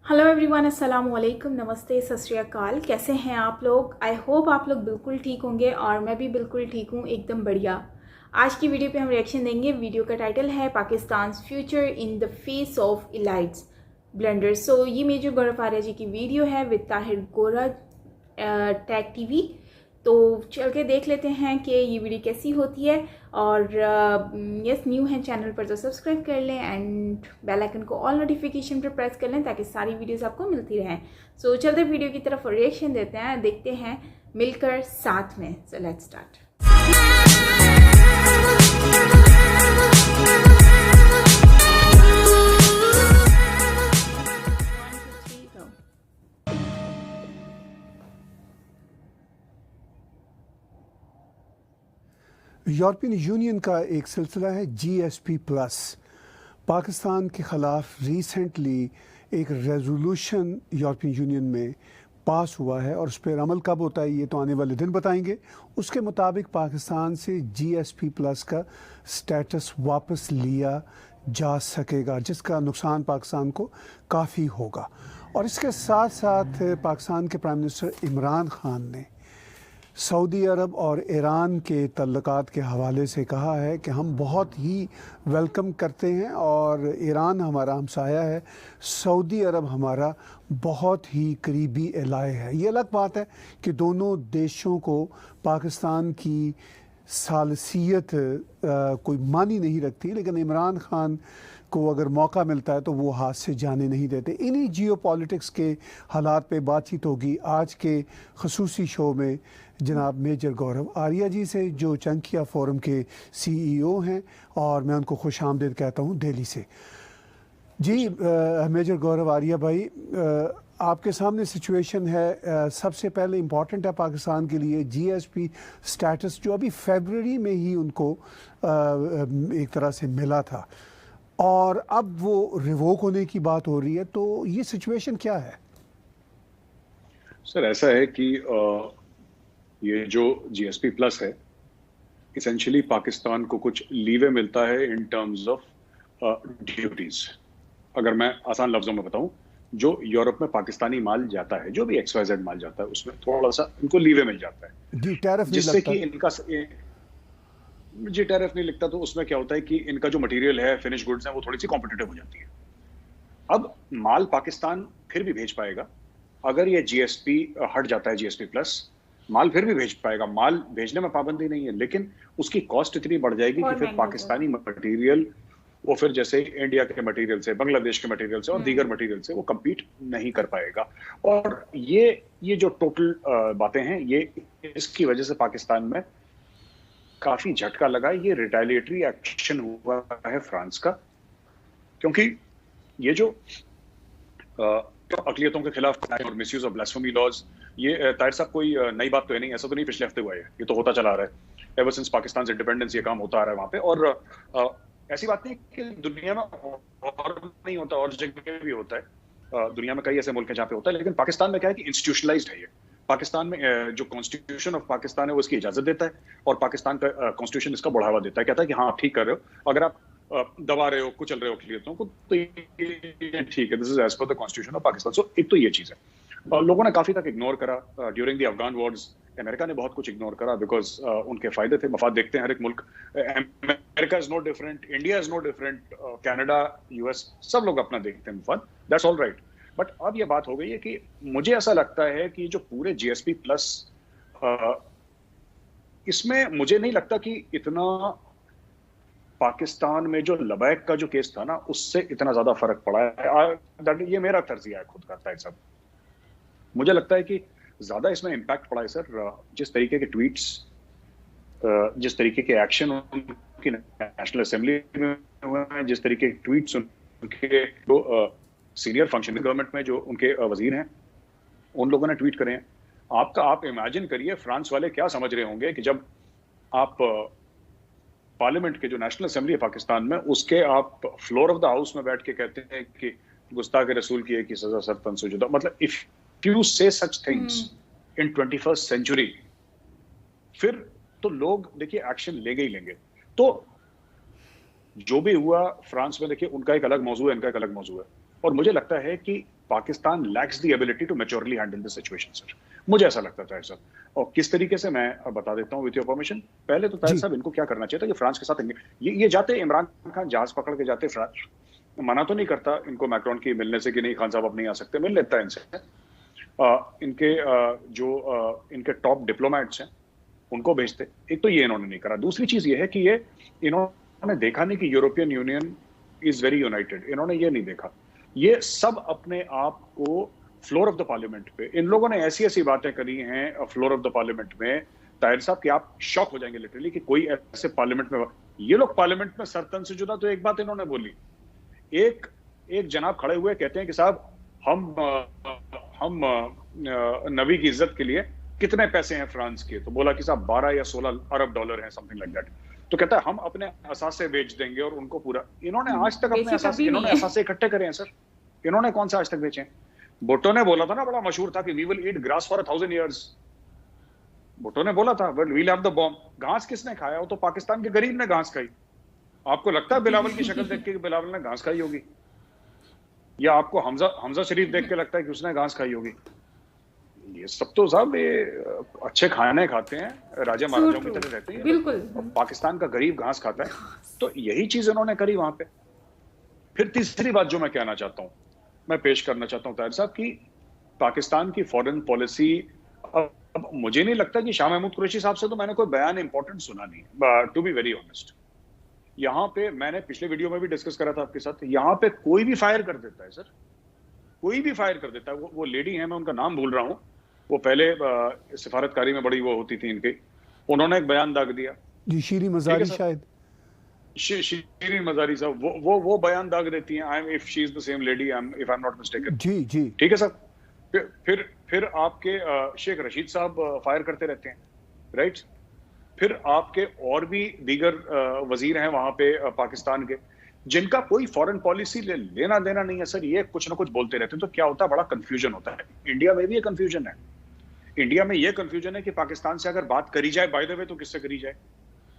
Hello everyone, अस्सलाम वालेकुम, नमस्ते, सत श्री अकाल। कैसे हैं आप लोग? आई होप आप लोग बिल्कुल ठीक होंगे और मैं भी बिल्कुल ठीक हूँ, एकदम बढ़िया। आज की वीडियो पे हम रिएक्शन देंगे। वीडियो का टाइटल है Pakistan future in the face of elites blunder. So ये मेजर गौरव आर्या जी की वीडियो है विद ताहिर गोरा टैग टीवी। तो चल के देख लेते हैं कि ये वीडियो कैसी होती है। और यस, न्यू है चैनल पर तो सब्सक्राइब कर लें एंड बेल आइकन को ऑल नोटिफिकेशन पर प्रेस कर लें ताकि सारी वीडियोस आपको मिलती रहें। सो चलते वीडियो की तरफ रिएक्शन देते हैं, देखते हैं मिलकर साथ में। So let's start. European union का एक सिलसिला है GSP प्लस। पाकिस्तान के ख़िलाफ़ रिसेंटली एक रेजोल्यूशन यूरोपियन यूनियन में पास हुआ है और उस पर अमल कब होता है ये तो आने वाले दिन बताएंगे। उसके मुताबिक पाकिस्तान से GSP प्लस का स्टेटस वापस लिया जा सकेगा, जिसका नुकसान पाकिस्तान को काफ़ी होगा। और इसके साथ साथ पाकिस्तान के प्राइम मिनिस्टर इमरान खान ने सऊदी अरब और ईरान के तल्लुकात के हवाले से कहा है कि हम बहुत ही वेलकम करते हैं और ईरान हमारा हमसाया है, सऊदी अरब हमारा बहुत ही करीबी एलाय है। ये अलग बात है कि दोनों देशों को पाकिस्तान की सालसियत कोई मानी नहीं रखती, लेकिन इमरान खान को अगर मौका मिलता है तो वो हाथ से जाने नहीं देते। इन्हीं जियोपॉलिटिक्स के हालात पे बातचीत होगी आज के खसूसी शो में जनाब मेजर गौरव आर्या जी से, जो चंकिया फोरम के CEO हैं, और मैं उनको खुश आमदीद कहता हूँ दिल्ली से। जी मेजर गौरव आर्या भाई, आपके सामने सिचुएशन है। सबसे पहले इम्पॉर्टेंट है पाकिस्तान के लिए GSP स्टेटस, जो अभी फरवरी में ही उनको एक तरह से मिला था और अब वो रिवोक होने की बात हो रही है। तो ये सिचुएशन क्या है? सर, ऐसा है कि ये जो GSP प्लस है, इसेंशियली पाकिस्तान को कुछ लीवे मिलता है इन टर्म्स ऑफ ड्यूटीज। अगर मैं आसान लफ्जों में बताऊं, जो यूरोप में पाकिस्तानी माल जाता है, जो भी XYZ माल जाता है, उसमें थोड़ा सा इनको लीवे मिल जाता है, टैरिफ नहीं जिससे लगता। कि इनका जी टैरिफ नहीं लगता। तो उसमें क्या होता है कि इनका जो मटेरियल है, फिनिश गुड्स हैं, वो थोड़ी सी कॉम्पिटिटिव हो जाती है। अब माल पाकिस्तान फिर भी भेज पाएगा अगर ये GSP हट जाता है, GSP प्लस माल फिर भी भेज पाएगा। माल भेजने में पाबंदी नहीं है, लेकिन उसकी कॉस्ट इतनी बढ़ जाएगी कि फिर पाकिस्तानी मटेरियल वो फिर जैसे इंडिया के मटेरियल से, बांग्लादेश के मटेरियल से और दीगर मटेरियल से वो कम्पीट नहीं कर पाएगा। और ये जो टोटल बातें हैं, ये इसकी वजह से पाकिस्तान में काफी झटका लगा। ये रिटेलिएटरी एक्शन हुआ है फ्रांस का, क्योंकि ये जो अकलियतों के खिलाफ और मिसयूज ऑफ ब्लास्फेमी लॉज, ये ताहिर साहब कोई नई बात तो है नहीं। ऐसा तो नहीं पिछले हफ्ते हुआ है, ये तो होता चला आ रहा है एवर सिंस पाकिस्तान से इंडिपेंडेंस। ये काम होता आ रहा है वहां पे। और ऐसी बात नहीं कि दुनिया में और नहीं होता, और जगह भी होता है। दुनिया में कई ऐसे मुल्क हैं जहाँ पे होता है, लेकिन पाकिस्तान में क्या है कि इंस्टीट्यूशनलाइज्ड है ये। पाकिस्तान में जो कॉन्स्टिट्यूशन ऑफ पाकिस्तान है वो इसकी इजाजत देता है, और पाकिस्तान का कॉन्स्टिट्यूशन इसका बढ़ावा देता है। कहता है कि हाँ, आप ठीक कर रहे हो, अगर आप दबा रहे हो, कुचल रहे हो अकलियतों को, तो ये ठीक है, this is as per the constitution of Pakistan. So एक तो ये चीज है। लोगों ने काफी तक इग्नोर करा during the Afghan Wars. America ने बहुत कुछ इग्नोर करा बिकॉज उनके फायदे थे, मफाद देखते हैं हर एक मुल्क। America is no different, India is no different, Canada, US, सब लोग अपना देखते हैं मफाद। That's all right. बट अब ये बात हो गई है कि मुझे ऐसा लगता है कि जो पूरे GSP प्लस, इसमें मुझे नहीं लगता कि इतना पाकिस्तान में जो लबैक का जो केस था ना, उससे इतना ज्यादा फर्क पड़ा है। ये मेरा तर्जिया है खुद का है सब। मुझे लगता है कि ज्यादा इसमें इम्पैक्ट पड़ा है सर, जिस तरीके के ट्वीट्स, जिस तरीके के एक्शन उनकी नेशनल असेंबली में हुए हैं, जिस तरीके के ट्वीट्स उनके जो सीनियर फंक्शनरी गवर्नमेंट में जो उनके वजीर हैं, उन लोगों ने ट्वीट करे हैं। आप इमेजिन करिए फ्रांस वाले क्या समझ रहे होंगे कि जब आप पार्लियामेंट के जो नेशनल असेंबली है पाकिस्तान में, उसके आप फ्लोर ऑफ द हाउस में बैठ के कहते हैं कि गुस्ताख रसूल की एक ही सजा सर तंसुजुदा। मतलब इफ यू से such things in 21st century, फिर तो लोग देखिए एक्शन लेंगे ही लेंगे। तो जो भी हुआ फ्रांस में, देखिए उनका एक अलग मौजू है, इनका एक अलग मौजू है। और मुझे लगता है कि Pakistan lacks the ability to maturely handle the situation sir, मुझे ऐसा लगता था सर। और किस तरीके से मैं बता देता हूँ विद योर परमिशन। पहले तो ताहिर साहब इनको क्या करना चाहिए था कि फ्रांस के साथ ये जाते, इमरान खान जहाज पकड़ के जाते फ्रांस, मना तो नहीं करता इनको मैक्रोन की मिलने से कि नहीं खान साहब अब नहीं आ सकते, मिल लेता है इनसे। इनके इनके टॉप डिप्लोमेट्स हैं उनको भेजते। एक तो ये इन्होंने नहीं करा। दूसरी चीज ये है कि ये इन्होंने देखा नहीं कि European union is very United, इन्होंने ये नहीं देखा। ये सब अपने आप को फ्लोर ऑफ द पार्लियामेंट पे, इन लोगों ने ऐसी ऐसी बातें करी हैं फ्लोर ऑफ द पार्लियामेंट में ताहिर साहब कि आप शॉक हो जाएंगे लिटरली कि कोई ऐसे पार्लियामेंट में, ये लोग पार्लियामेंट में सरतन से जुदा। तो एक बात इन्होंने बोली, एक जनाब खड़े हुए कहते हैं कि साहब हम नबी की इज्जत के लिए कितने पैसे हैं फ्रांस के, तो बोला कि साहब 12 या 16 अरब डॉलर हैं, समथिंग लाइक दैट। तो कहता है हम अपने असासे बेच देंगे और उनको पूरा। इन्होंने आज तक अपने असासे इकट्ठे करे हैं सर, इन्होंने कौन सा आज तक बेचे हैं? भुट्टो ने बोला था ना, बड़ा मशहूर था कि we will eat grass for 1000 years। Bhutto ने बोला था but we'll have the bomb. घास किसने खाया? वो तो पाकिस्तान के गरीब ने घास खाई। आपको लगता है बिलावल की शक्ल देख के बिलावल ने घास खाई होगी? या आपको हमजा शरीफ देख के लगता है कि उसने घास खाई होगी? ये सब तो साहब ये अच्छे खाने खाते हैं, राजा महाराजाओं की तरह रहते हैं बिल्कुल। पाकिस्तान का गरीब घास खाता है। तो यही चीज इन्होंने करी वहां पे। फिर तीसरी बात जो मैं कहना चाहता हूं, मैं पेश करना चाहता हूं ताहिर साहब की पाकिस्तान की फॉरेन पॉलिसी। अब मुझे नहीं लगता कि शाह महमूद कुरैशी साहब से तो मैंने कोई बयान इंपॉर्टेंट सुना नहीं, टू बी वेरी ऑनेस्ट। यहाँ पे मैंने पिछले वीडियो में भी डिस्कस करा था आपके साथ, यहाँ पे कोई भी फायर कर देता है सर, कोई भी फायर कर देता है। वो लेडी है, मैं उनका नाम भूल रहा हूँ, वो पहले सिफारतकारी में बड़ी वो होती थी इनकी, उन्होंने एक बयान दाग दिया जी, शीरी मजारी शायद, शीरीन मजारी साहब, वो बयान दाग देती हैं, I am if she is the same lady, if I am not mistaken. जी जी, ठीक है सर। फिर आपके शेख रशीद साहब फायर करते रहते हैं, राइट। फिर आपके और भी दीगर वजीर हैं वहां पे पाकिस्तान के, जिनका कोई फॉरेन पॉलिसी लेना देना नहीं है सर, ये कुछ ना कुछ बोलते रहते हैं। तो क्या होता है, बड़ा कंफ्यूजन होता है। इंडिया में भी ये कंफ्यूजन है। इंडिया में ये कंफ्यूजन है कि पाकिस्तान से अगर बात करी जाए, बाय द वे, तो किससे करी जाए?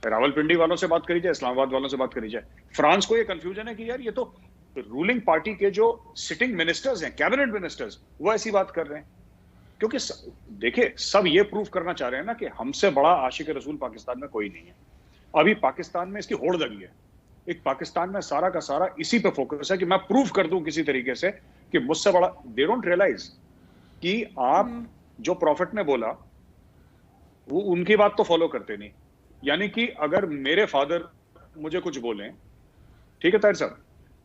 रावलपिंडी वालों से बात करी जाए, इस्लामाबाद वालों से बात करी जाए। फ्रांस को ये कंफ्यूजन है कि यार ये तो रूलिंग पार्टी के जो सिटिंग मिनिस्टर्स हैं, कैबिनेट मिनिस्टर्स, वो ऐसी बात कर रहे हैं। क्योंकि देखिए, सब ये प्रूव करना चाह रहे हैं ना कि हमसे बड़ा आशिक रसूल पाकिस्तान में कोई नहीं है। अभी पाकिस्तान में इसकी होड़ लगी है। एक पाकिस्तान में सारा का सारा इसी पे फोकस है कि मैं प्रूव कर दूं किसी तरीके से कि मुझसे बड़ा। दे डोंट रियलाइज कि आप जो प्रॉफिट ने बोला वो उनकी बात तो फॉलो करते नहीं। यानी कि अगर मेरे फादर मुझे कुछ बोले, ठीक है ताहिर साहब,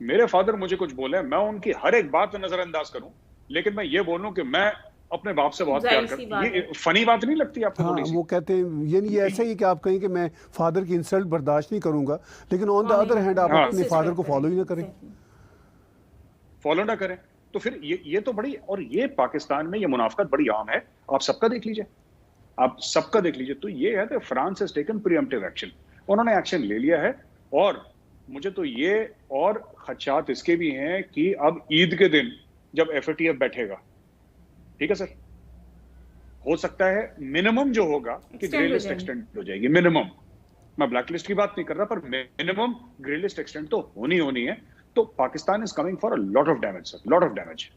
मेरे फादर मुझे कुछ बोले, मैं उनकी हर एक बात नजरअंदाज करूं, लेकिन मैं ये बोलूं कि मैं अपने बाप से बहुत प्यार करता हूं। ये फनी बात नहीं लगती आपको? हाँ, वो कहते हैं ये ऐसा ही कि आप कहें कि मैं फादर की इंसल्ट बर्दाश्त नहीं करूंगा, लेकिन ऑन द अदर हैंड आप अपने फादर को फॉलो ही ना करें, फॉलो ना करें। तो फिर ये तो बड़ी, और ये पाकिस्तान में ये मुनाफकत बड़ी आम है। आप सबका देख लीजिए, आप सबका देख लीजिए। तो ये है कि France has taken pre-emptive action, उन्होंने एक्शन ले लिया है। और मुझे तो ये और खदशात इसके भी हैं कि अब ईद के दिन जब एफएटीएफ बैठेगा, ठीक है सर, हो सकता है मिनिमम जो होगा कि ग्रे लिस्ट एक्सटेंड हो जाएगी। मिनिमम, मैं ब्लैक लिस्ट की बात नहीं कर रहा, पर मिनिमम ग्रे लिस्ट एक्सटेंड तो होनी है। तो Pakistan is coming for a lot of damage sir, lot of damage.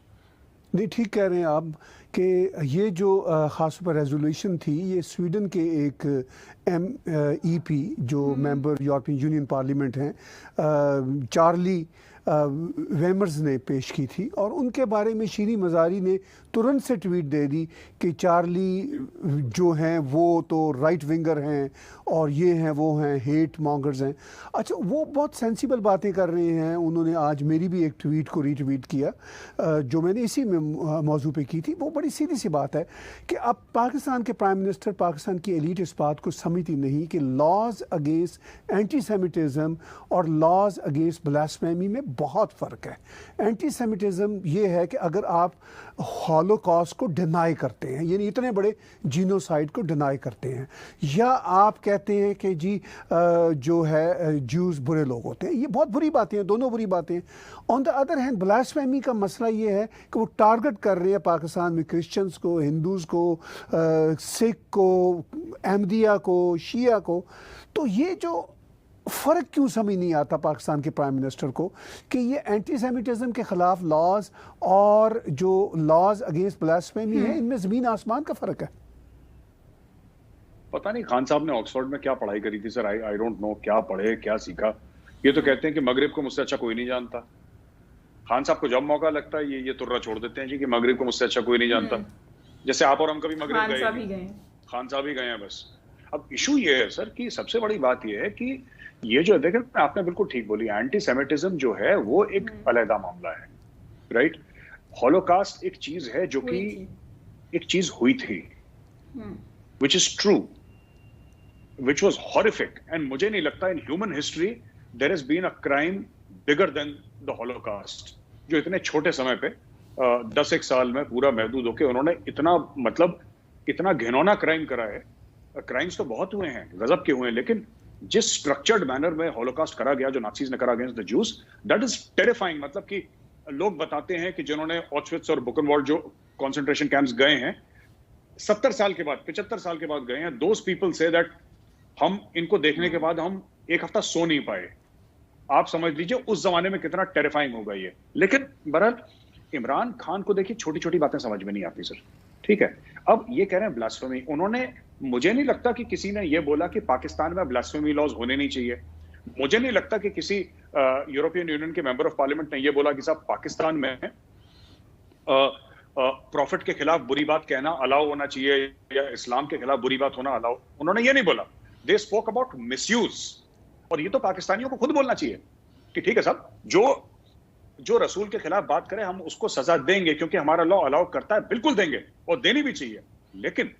नहीं, ठीक कह रहे हैं आप कि ये जो खास पर रेजोल्यूशन थी, ये स्वीडन के एक MEP जो मेंबर यूरोपियन यूनियन पार्लियामेंट हैं, चार्ली वेमर्स ने पेश की थी। और उनके बारे में शीरी मजारी ने तुरंत से ट्वीट दे दी कि चार्ली जो हैं वो तो राइट विंगर हैं और ये हैं वो हैं हेट मॉन्गर्स हैं। अच्छा, वो बहुत सेंसिबल बातें कर रहे हैं। उन्होंने आज मेरी भी एक ट्वीट को रीट्वीट किया जो मैंने इसी में मौजू पे की थी। वो बड़ी सीधी सी बात है कि अब पाकिस्तान के प्राइम मिनिस्टर, पाकिस्तान की एलीट इस बात को समझती नहीं कि लॉज अगेंस्ट एंटी सेमिटिज़म और लॉज अगेंस्ट ब्लास्फेमी में बहुत फ़र्क है। एंटी सेमिटिज़म ये है कि अगर आप हॉलोकॉस्ट को डिनाई करते हैं, यानी इतने बड़े जीनोसाइड को डिनाई करते हैं, या आप कहते हैं कि जी जो है ज्यूज़ बुरे लोग होते हैं, ये बहुत बुरी बातें हैं, दोनों बुरी बातें हैं। On the other hand blasphemy का मसला ये है कि वो टारगेट कर रहे हैं पाकिस्तान में क्रिश्चियंस को, हिंदूज़ को, सिख को, अहमदिया को, शिया को। तो ये जो फ़र्क क्यों समझ नहीं आता पाकिस्तान के प्राइम मिनिस्टर को कि ये एंटीसेमिटिज्म के ख़िलाफ़ लॉज और जो लॉज अगेंस्ट ब्लास्फेमी है, इनमें ज़मीन आसमान का फ़र्क है। पता नहीं खान साहब ने ऑक्सफोर्ड में क्या पढ़ाई करी थी सर, आई डोंट नो, क्या पढ़े क्या सीखा। ये तो कहते हैं कि मगरिब को मुझसे अच्छा कोई नहीं जानता। खान साहब को जब मौका लगता है ये तुर्रा छोड़ देते हैं जी कि मगरिब को मुझसे अच्छा कोई नहीं जानता। जैसे आप और हम कभी मगरिब गए, खान साहब ही गए हैं बस। अब इशू ये है सर कि सबसे बड़ी बात ये है कि ये जो देखें, आपने बिल्कुल ठीक बोली, एंटीसेमिटिज्म जो है वो एक अलग मामला है, राइट। हॉलोकास्ट एक चीज है जो कि एक चीज हुई थी, which is true, which was horrific, and मुझे नहीं लगता in human history there has been a crime bigger than the Holocaust, जो इतने छोटे समय पे 10 एक साल में पूरा महदूद होके उन्होंने इतना घिनौना क्राइम करा है। क्राइम्स तो बहुत हुए हैं, गजब के हुए हैं, लेकिन जिस स्ट्रक्चर्ड मैनर में हॉलोकास्ट करा गया, जो नाजीज ने करा against the juice, that is terrifying. मतलब कि लोग बताते हैं कि जिन्होंने ऑश्विट्ज और बुचेनवाल्ड जो कॉन्सेंट्रेशन कैंप्स गए हैं 70 साल के बाद, 75 साल के बाद गए हैं, दोज पीपल से दैट हम इनको देखने के बाद हम एक हफ्ता सो नहीं पाए। आप समझ लीजिए उस जमाने में कितना टेरिफाइंग होगा ये। लेकिन बहरहाल इमरान खान को देखिए छोटी छोटी बातें समझ में नहीं आती सर, ठीक है। अब ये कह रहे हैं ब्लास्फेमी, उन्होंने, मुझे नहीं लगता कि किसी ने ये बोला कि पाकिस्तान में ब्लास्फेमी लॉज होने नहीं चाहिए। मुझे नहीं लगता कि किसी यूरोपियन यूनियन के मेंबर ऑफ पार्लियामेंट ने ये बोला कि साहब पाकिस्तान में प्रॉफिट के खिलाफ बुरी बात कहना अलाउ होना चाहिए या इस्लाम के खिलाफ बुरी बात होना अलाउ। उन्होंने ये नहीं बोला। दे स्पोक अबाउट मिसयूज, और ये तो पाकिस्तानियों को खुद बोलना चाहिए कि ठीक है साहब, जो रसूल के खिलाफ बात करे हम उसको सजा देंगे क्योंकि हमारा लॉ अलाउ करता है, बिल्कुल देंगे और देनी भी चाहिए। लेकिन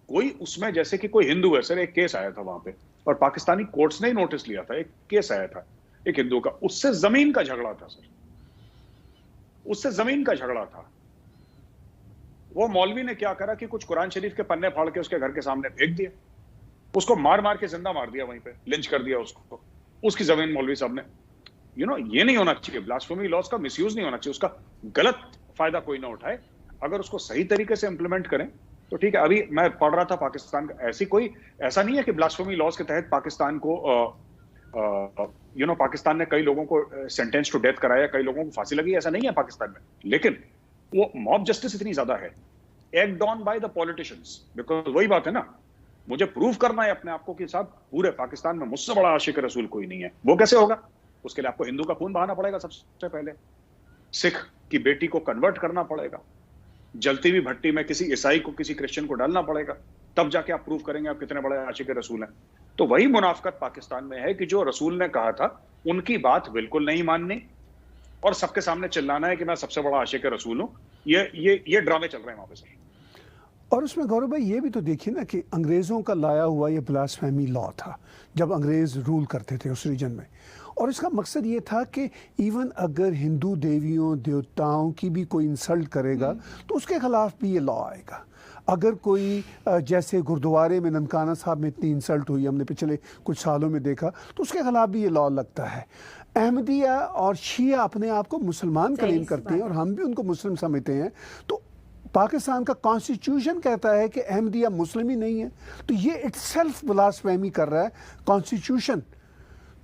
कोई उसमें, जैसे कि कोई हिंदू है सर, एक केस आया था वहां पे और पाकिस्तानी कोर्ट्स ने ही नोटिस लिया था, एक केस आया था एक हिंदू का, उससे जमीन का झगड़ा था सर, उससे जमीन का झगड़ा था। वो मौलवी ने क्या करा कि कुछ कुरान शरीफ के पन्ने फाड़ के उसके घर के सामने फेंक दिए, उसको मार मार के जिंदा मार दिया, वहीं पे लिंच कर दिया उसको, उसकी जमीन मौलवी साहब ने। ये नहीं होना चाहिए। ब्लास्फेमी लॉज का मिसयूज नहीं होना चाहिए, उसका गलत फायदा कोई ना उठाए। अगर उसको सही तरीके से इंप्लीमेंट करें तो ठीक है। अभी मैं पढ़ रहा था पाकिस्तान का, ऐसा नहीं है कि ब्लास्फेमी लॉज के तहत पाकिस्तान को पाकिस्तान ने कई लोगों को सेंटेंस टू डेथ कराया, कई लोगों को फांसी लगी, ऐसा नहीं है पाकिस्तान में। लेकिन वो मॉब जस्टिस इतनी ज्यादा है, act on by the politicians, because वही बात है ना, मुझे प्रूव करना है अपने आप को कि साहब पूरे पाकिस्तान में मुझसे बड़ा आशिक रसूल कोई नहीं है। वो कैसे होगा? उसके लिए आपको हिंदू का खून बहाना पड़ेगा, सबसे पहले सिख की बेटी को कन्वर्ट करना पड़ेगा, जलती हुई भट्टी में किसी ईसाई को, किसी क्रिश्चियन को डालना पड़ेगा, तब जाके आप प्रूव करेंगे आप कितने बड़े आशिक रसूल हैं। तो वही मुनाफिकत पाकिस्तान में है कि जो रसूल ने कहा था उनकी बात बिल्कुल नहीं माननी और सबके सामने चिल्लाना है कि मैं सबसे बड़ा आशिक रसूल हूं। ये ड्रामे चल रहे हैं वहां पे सर। और उसमें गौरव भाई ये भी तो देखिए ना कि अंग्रेज़ों का लाया हुआ ये ब्लास्फेमी लॉ था जब अंग्रेज़ रूल करते थे उस रीजन में, और इसका मकसद ये था कि इवन अगर हिंदू देवियों देवताओं की भी कोई इंसल्ट करेगा तो उसके ख़िलाफ़ भी ये लॉ आएगा। अगर कोई जैसे गुरुद्वारे में ननकाना साहब में इतनी इंसल्ट हुई, हमने पिछले कुछ सालों में देखा, तो उसके ख़िलाफ़ भी ये लॉ लगता है। अहमदिया और शिया अपने आप को मुसलमान क्लेम करते हैं और हम भी उनको मुस्लिम समझते हैं, तो पाकिस्तान का कॉन्स्टिट्यूशन कहता है कि अहमदिया मुस्लिम ही नहीं है, तो ये इटसेल्फ ब्लास्फेमी कर रहा है कॉन्स्टिट्यूशन।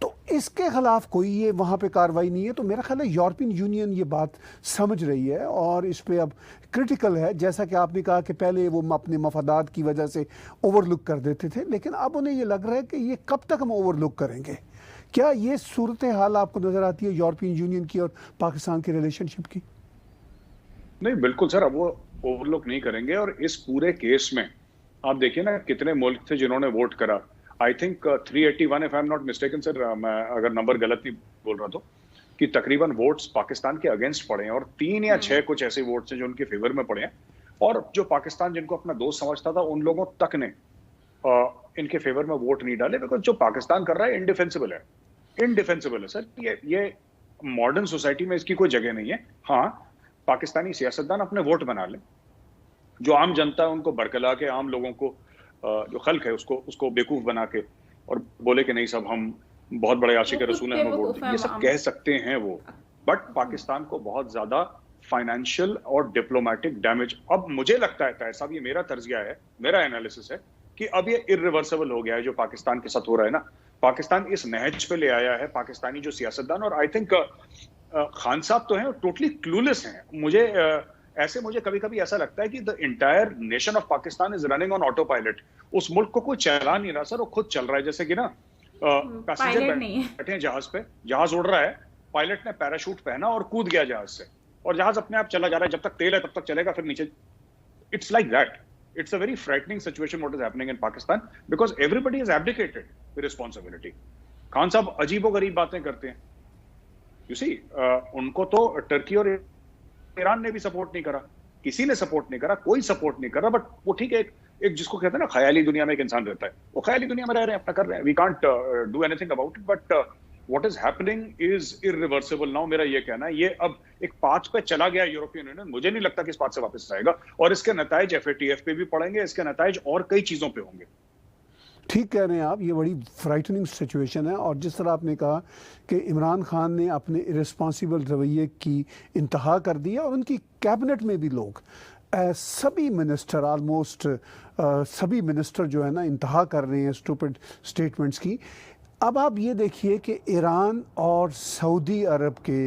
तो इसके खिलाफ कोई ये वहाँ पे कार्रवाई नहीं है। तो मेरा ख्याल है यूरोपियन यूनियन ये बात समझ रही है और इस पे अब क्रिटिकल है। जैसा कि आपने कहा कि पहले वो अपने मफादात की वजह से ओवरलुक कर देते थे, लेकिन अब उन्हें ये लग रहा है कि ये कब तक हम ओवरलुक करेंगे। क्या ये सूरत हाल आपको नज़र आती है यूरोपियन यूनियन की और पाकिस्तान की रिलेशनशिप की? नहीं, बिल्कुल सर, अब वो ओवरलुक नहीं करेंगे। और इस पूरे केस में आप देखिए ना कितने मुल्क थे जिन्होंने वोट करा। I think 381 if I am not mistaken sir, मैं अगर नंबर गलत नहीं बोल रहा तो, कि तकरीबन वोट्स पाकिस्तान के अगेंस्ट पड़े हैं और 3 या 6 कुछ ऐसे वोट्स हैं जो उनके फेवर में पड़े हैं। और जो पाकिस्तान जिनको अपना दोस्त समझता था उन लोगों तक ने इनके फेवर में वोट नहीं डाले, बिकॉज जो पाकिस्तान कर रहा है इनडिफेंसिबल है सर। ये मॉडर्न सोसाइटी में इसकी कोई जगह नहीं है। हाँ, पाकिस्तानी सियासतदान अपने वोट बना ले, जो आम जनता है उनको बरकला के, आम लोगों को जो खल्क है उसको बेवकूफ बना के और बोले कि नहीं सब हम बहुत बड़े आशिक रसूल हैं, हमें वोट, ये सब कह सकते हैं वो। बट पाकिस्तान को बहुत ज्यादा फाइनेंशियल और डिप्लोमेटिक डैमेज अब मुझे लगता है साहब, ये मेरा तर्जिया है, मेरा एनालिसिस है कि अब ये इर्रिवर्सिबल हो गया है जो पाकिस्तान के साथ हो रहा है ना। पाकिस्तान इस नहज पे ले आया है पाकिस्तानी जो सियासतदान, और आई थिंक खान साहब तो हैं टोटली क्लूलेस हैं। मुझे कभी कभी ऐसा लगता है कि the entire nation of Pakistan is running on auto pilot. उस मुल्क को कोई चला नहीं रहा सर, वो खुद चल रहा है। जैसे कि ना पैसेंजर बैठे हैं जहाज पे, जहाज उड़ रहा है, पायलट ने पैराशूट पहना और कूद गया जहाज से, और जहाज अपने आप चला जा रहा है। जब तक तेल है तब तक चलेगा, फिर नीचे। It's like that. It's a very frightening situation what is happening in Pakistan because everybody has abdicated the responsibility. Khan साहब अजीबोगरीब बातें करते हैं। You see, उनको तो टर्की और ईरान ने भी सपोर्ट नहीं करा, किसी ने सपोर्ट नहीं करा, कोई सपोर्ट नहीं करा। बट वो ठीक है, एक जिसको कहते हैं ना ख्याली दुनिया में एक इंसान रहता है, वो ख्याली दुनिया में रह रहे हैं, अपना कर रहे हैं। We can't do anything about it, but what is happening is irreversible now. मेरा ये कहना है, ये अब एक पाथ पे चला गया यूरोपियन यूनियन। मुझे नहीं लगता कि इस पाथ से वापस आएगा, और इसके नताइज FATF पे भी पड़ेंगे, इसके नताइज और कई चीजों पे होंगे। ठीक कह रहे हैं आप, ये बड़ी फ्राइटनिंग सिचुएशन है। और जिस तरह आपने कहा कि इमरान खान ने अपने इररिस्पॉन्सिबल रवैये की इंतहा कर दी है, और उनकी कैबिनेट में भी लोग सभी मिनिस्टर ऑलमोस्ट सभी मिनिस्टर जो है ना इंतहा कर रहे हैं स्टूपिड स्टेटमेंट्स की। अब आप ये देखिए कि ईरान और सऊदी अरब के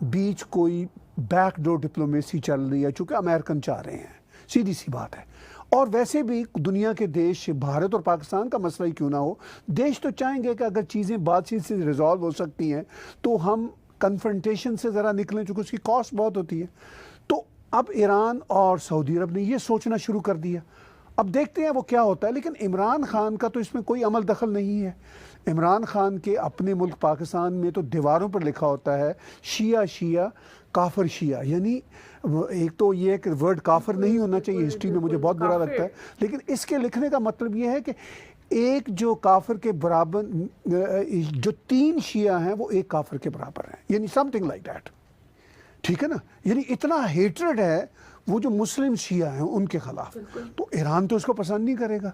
बीच कोई बैकडोर डिप्लोमेसी चल रही है, चूँकि अमेरिकन चाह रहे हैं, सीधी सी बात है। और वैसे भी दुनिया के देश, भारत और पाकिस्तान का मसला ही क्यों ना हो, देश तो चाहेंगे कि अगर चीज़ें बातचीत से रिजॉल्व हो सकती हैं तो हम कन्फ्रंटेशन से ज़रा निकलें, चूँकि उसकी कॉस्ट बहुत होती है। तो अब ईरान और सऊदी अरब ने ये सोचना शुरू कर दिया। अब देखते हैं वो क्या होता है। लेकिन इमरान खान का तो इसमें कोई अमल दखल नहीं है। इमरान खान के अपने मुल्क पाकिस्तान में तो दीवारों पर लिखा होता है शिया शिया काफिर शिया, यानी एक तो ये है कि वर्ड काफिर नहीं होना चाहिए, हिस्ट्री में मुझे बहुत बुरा लगता है, लेकिन इसके लिखने का मतलब ये है कि एक जो काफिर के बराबर, जो 3 शिया हैं वो एक काफिर के बराबर हैं, यानी समथिंग लाइक दैट। ठीक है ना, यानी इतना हेट्रेड है वो जो मुस्लिम शिया हैं उनके खिलाफ। तो ईरान तो उसको पसंद नहीं करेगा।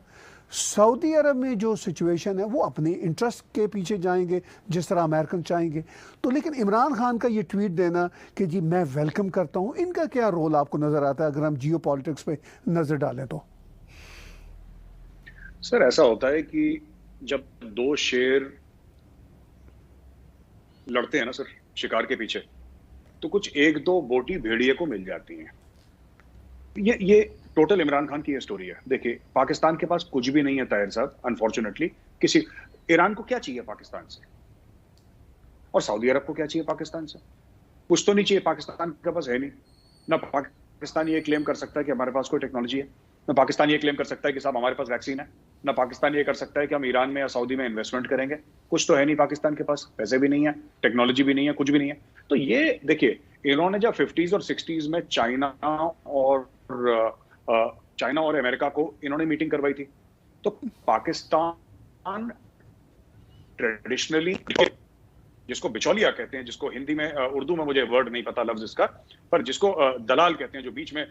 सऊदी अरब में जो सिचुएशन है वो अपने इंटरेस्ट के पीछे जाएंगे जिस तरह अमेरिकन चाहेंगे। तो लेकिन इमरान खान का ये ट्वीट देना कि जी मैं वेलकम करता हूँ, इनका क्या रोल आपको नज़र आता है अगर हम जियो पॉलिटिक्स पे नज़र डालें तो? सर ऐसा होता है कि जब 2 शेर लड़ते हैं ना सर शिकार के पीछे, तो कुछ 1-2 बोटी भेड़िए को मिल जाती हैं। ये टोटल इमरान खान की ये स्टोरी है। देखिए, पाकिस्तान के पास कुछ भी नहीं है ताहिर साहब, अनफॉर्चुनेटली। ईरान को क्या चाहिए पाकिस्तान से, और सऊदी अरब को क्या चाहिए पाकिस्तान से? कुछ तो नहीं चाहिए, पाकिस्तान के पास है नहीं ना। पाकिस्तान ये क्लेम कर सकता है कि हमारे पास कोई टेक्नोलॉजी है, ना पाकिस्तान ये क्लेम कर सकता है कि साहब हमारे पास वैक्सीन है, ना पाकिस्तान ये कर सकता है कि हम ईरान में या सऊदी में इन्वेस्टमेंट करेंगे। कुछ तो है नहीं पाकिस्तान के पास, पैसे भी नहीं है, टेक्नोलॉजी भी नहीं है, कुछ भी नहीं है। तो ये देखिए, इन्होंने जब 50s और 60s में चाइना और अमेरिका को इन्होंने मीटिंग करवाई थी, तो पाकिस्तान ट्रेडिशनली, जिसको बिचौलिया कहते हैं, जिसको हिंदी में, उर्दू में मुझे वर्ड नहीं पता लफ्ज इसका, पर जिसको दलाल कहते हैं, जो बीच में